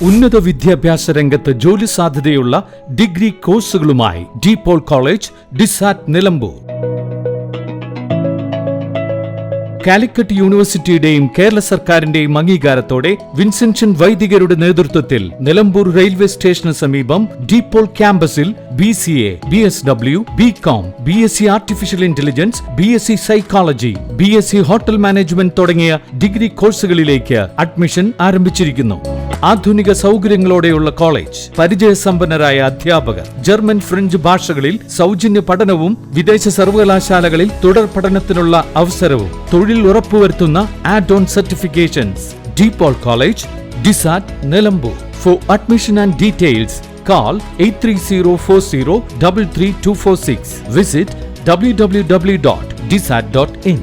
ഉന്നത വിദ്യാഭ്യാസ രംഗത്ത് ജോലി സാധ്യതയുള്ള ഡിഗ്രി കോഴ്സുകളുമായി DPOL കോളേജ്, ഡിസാറ്റ്, നിലമ്പൂർ. കാലിക്കറ്റ് യൂണിവേഴ്സിറ്റിയുടെയും കേരള സർക്കാരിന്റെയും അംഗീകാരത്തോടെ വിൻസെൻഷൻ വൈദികരുടെ നേതൃത്വത്തിൽ നിലമ്പൂർ റെയിൽവേ സ്റ്റേഷന് സമീപം DPOL ക്യാമ്പസിൽ BCA, BSW, BCom, BSc artificial intelligence, BSc psychology, BSc hotel management തുടങ്ങിയ ഡിഗ്രി കോഴ്സുകളിലേക്ക് അഡ്മിഷൻ ആരംഭിച്ചിരിക്കുന്നു. ആധുനിക സൗകര്യങ്ങളോടെയുള്ള കോളേജ്, പരിചയസമ്പന്നരായ അധ്യാപകർ, ജർമ്മൻ, ഫ്രഞ്ച് ഭാഷകളിൽ സൗജന്യ പഠനവും വിദേശ സർവകലാശാലകളിൽ തുടർ പഠനത്തിനുള്ള അവസരവും തൊഴിൽ ഉറപ്പുവരുത്തുന്ന ആഡ്-ഓൺ സർട്ടിഫിക്കേഷൻസ്. DPOL കോളേജ്, ഡിസാറ്റ്, Nilambur. For admission and details call 8304033246. Visit www.disat.in.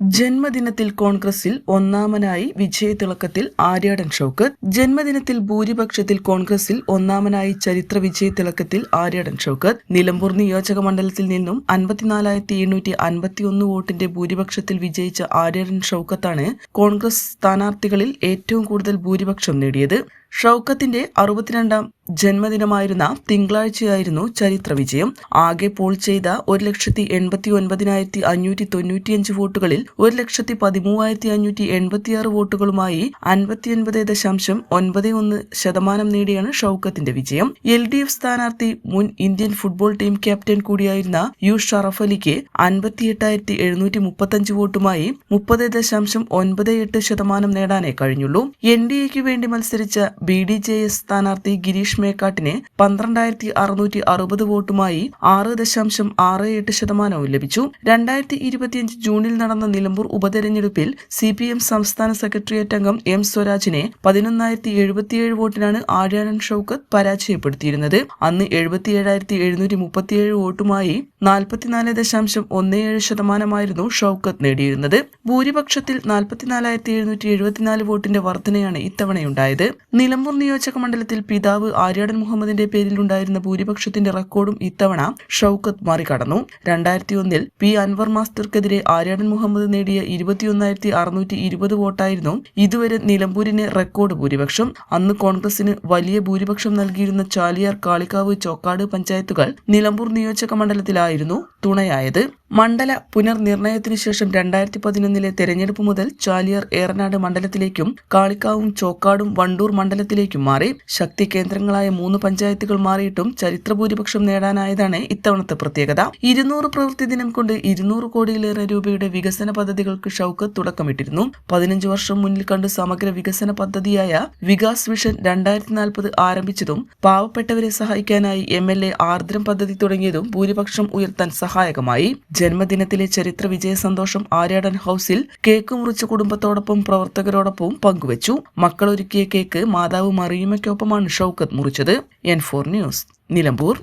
ജന്മദിനത്തിൽ കോൺഗ്രസിൽ ഒന്നാമനായി വിജയതിളക്കത്തിൽ ആര്യാടൻ ഷൗക്കത്ത്. ജന്മദിനത്തിൽ ഭൂരിപക്ഷത്തിൽ കോൺഗ്രസിൽ ഒന്നാമനായി ചരിത്ര വിജയതിളക്കത്തിൽ ആര്യാടൻ ഷൗക്കത്ത്. നിലമ്പൂർ നിയോജക മണ്ഡലത്തിൽ നിന്നും 54,751 വോട്ടിന്റെ ഭൂരിപക്ഷത്തിൽ വിജയിച്ച ആര്യാടൻ ഷൗക്കത്താണ് കോൺഗ്രസ് സ്ഥാനാർത്ഥികളിൽ ഏറ്റവും കൂടുതൽ ഭൂരിപക്ഷം നേടിയത്. ഷൗക്കത്തിന്റെ 62ാം ജന്മദിനമായിരുന്ന തിങ്കളാഴ്ചയായിരുന്നു ചരിത്ര വിജയം. ആകെ പോൾ ചെയ്ത 1,89,595 വോട്ടുകളിൽ 1,13,586 വോട്ടുകളുമായി 59.91% നേടിയാണ് ഷൗക്കത്തിന്റെ വിജയം. LDF സ്ഥാനാർത്ഥി മുൻ ഇന്ത്യൻ ഫുട്ബോൾ ടീം ക്യാപ്റ്റൻ കൂടിയായിരുന്ന U ഷറഫ് അലിക്ക് 58,735 വോട്ടുമായി 30.98% നേടാനേ കഴിഞ്ഞുള്ളൂ. NDAക്ക് വേണ്ടി മത്സരിച്ച BDJS സ്ഥാനാർത്ഥി ഗിരീഷ് മേക്കാട്ടിന് 12,660 വോട്ടുമായി 6.68% ലഭിച്ചു. 2025 ജൂണിൽ നടന്ന നിലമ്പൂർ ഉപതെരഞ്ഞെടുപ്പിൽ CPM സംസ്ഥാന സെക്രട്ടേറിയറ്റ് അംഗം M സ്വരാജിനെ 11,077 വോട്ടിനാണ് ആര്യാടൻ ഷൗക്കത്ത് പരാജയപ്പെടുത്തിയിരുന്നത്. അന്ന് 77,737 വോട്ടുമായി 44.17% ഷൗക്കത്ത് നേടിയിരുന്നത്. ഭൂരിപക്ഷത്തിൽ 44,774 വോട്ടിന്റെ വർധനയാണ് ഇത്തവണയുണ്ടായത്. നിലമ്പൂർ നിയോജക മണ്ഡലത്തിൽ പിതാവ് ആര്യാടൻ മുഹമ്മദിന്റെ പേരിലുണ്ടായിരുന്ന ഭൂരിപക്ഷത്തിന്റെ റെക്കോർഡും ഇത്തവണ ഷൗക്കത്ത് മറികടന്നു. 2001 P. അൻവർ മാസ്റ്റർക്കെതിരെ ആര്യാടൻ മുഹമ്മദ് നേടിയ 21,620 വോട്ടായിരുന്നു ഇതുവരെ നിലമ്പൂരിന് റെക്കോർഡ് ഭൂരിപക്ഷം. അന്ന് കോൺഗ്രസിന് വലിയ ഭൂരിപക്ഷം നൽകിയിരുന്ന ചാലിയാർ, കാളികാവ്, ചോക്കാട് പഞ്ചായത്തുകൾ നിലമ്പൂർ നിയോജക മണ്ഡലത്തിലായിരുന്നു തുണയായത്. മണ്ഡല പുനർനിർണയത്തിനു ശേഷം 2011 തെരഞ്ഞെടുപ്പ് മുതൽ ചാലിയാർ, ഏറനാട് മണ്ഡലത്തിലേക്കും കാളിക്കാവും ചോക്കാടും വണ്ടൂർ മണ്ഡലത്തിലേക്കും മാറി. ശക്തി കേന്ദ്രങ്ങളായ 3 പഞ്ചായത്തുകൾ മാറിയിട്ടും ചരിത്ര ഭൂരിപക്ഷം നേടാനായതാണ് ഇത്തവണത്തെ പ്രത്യേകത. 200 പ്രവൃത്തി ദിനം കൊണ്ട് 200 കോടിയിലേറെ രൂപയുടെ വികസന പദ്ധതികൾക്ക് ഷൗക്കത്ത് തുടക്കമിട്ടിരുന്നു. 15 വർഷം മുന്നിൽ കണ്ട് സമഗ്ര വികസന പദ്ധതിയായ വികാസ് വിഷൻ 2040 ആരംഭിച്ചതും പാവപ്പെട്ടവരെ സഹായിക്കാനായി MLA ആർദ്രം പദ്ധതി തുടങ്ങിയതും ഭൂരിപക്ഷം ഉയർത്താൻ സഹായകമായി. ജന്മദിനത്തിലെ ചരിത്ര വിജയ സന്തോഷം ആര്യാടൻ ഹൌസിൽ കേക്ക് മുറിച്ച കുടുംബത്തോടൊപ്പം പ്രവർത്തകരോടൊപ്പം പങ്കുവച്ചു. മക്കളൊരുക്കിയ കേക്ക് മാതാവ് മറിയുമയ്ക്കൊപ്പമാണ് ഷൗക്കത്ത് മുറിച്ചത്. N4 news, Nilambur.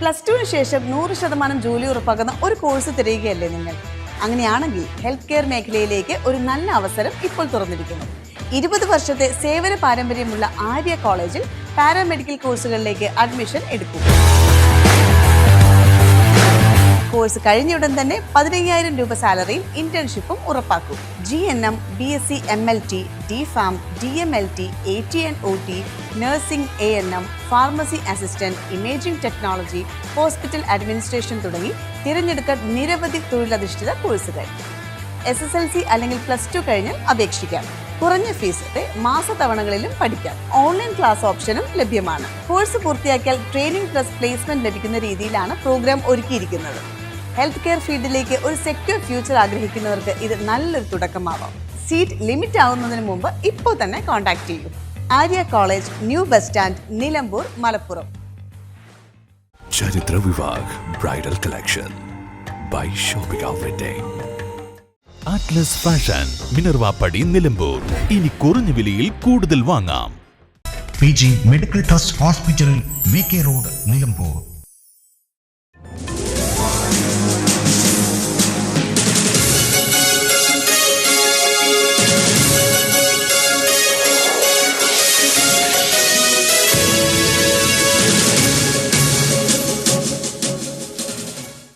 +2 ശേഷം 100% ജോലി ഉറപ്പാക്കുന്ന ഒരു കോഴ്സ് തിരയുകയല്ലേ നിങ്ങൾ? അങ്ങനെയാണെങ്കിൽ ഹെൽത്ത് കെയർ മേഖലയിലേക്ക് ഒരു നല്ല അവസരം ഇപ്പോൾ തുറന്നിരിക്കുന്നു. 20 വർഷത്തെ സേവന പാരമ്പര്യമുള്ള ആര്യ കോളേജിൽ പാരാമെഡിക്കൽ കോഴ്സുകളിലേക്ക് അഡ്മിഷൻ എടുക്കും. കോഴ്സ് കഴിഞ്ഞയുടൻ തന്നെ 15,000 രൂപ സാലറിയും ഇന്റേൺഷിപ്പും ഉറപ്പാക്കും. GNM, BSc MLT, DPharm, DMLT, AT&OT, nursing, ANM, pharmacy assistant, imaging technology, hospital administration തുടങ്ങി തിരഞ്ഞെടുക്കാൻ നിരവധി തൊഴിലധിഷ്ഠിത കോഴ്സുകൾ. SSLC അല്ലെങ്കിൽ +2 കഴിഞ്ഞാൽ അപേക്ഷിക്കാം. കുറഞ്ഞ ഫീസോടെ മാസത്തവണകളിലും പഠിക്കാം. ഓൺലൈൻ ക്ലാസ് ഓപ്ഷനും ലഭ്യമാണ്. കോഴ്സ് പൂർത്തിയാക്കിയാൽ ട്രെയിനിങ് പ്ലസ് പ്ലേസ്മെന്റ് ലഭിക്കുന്ന രീതിയിലാണ് പ്രോഗ്രാം ഒരുക്കിയിരിക്കുന്നത്. ഹെൽത്ത് കെയർ ഫീൽഡിലേക്ക് ഒരു സെക്യൂർ ഫ്യൂച്ചർ ആഗ്രഹിക്കുന്നവർക്ക് ഇത് നല്ലൊരു തുടക്കമാവാം. സീറ്റ് ലിമിറ്റ് ആവുന്നതിന് മുമ്പ് ഇപ്പോൾ തന്നെ കോൺടാക്ട് ചെയ്യൂ. Arya college, new bus stand, Nilambur, Malappuram. ചരിത്ര Vivah bridal collection by shopping wedding. Atlas fashion, Minerva Padi, Nilambur. ഇനി കുറഞ്ഞ വിലയിൽ കൂടുതൽ വാങ്ങാം. PG medical trust hospital, VK road, Nilambur.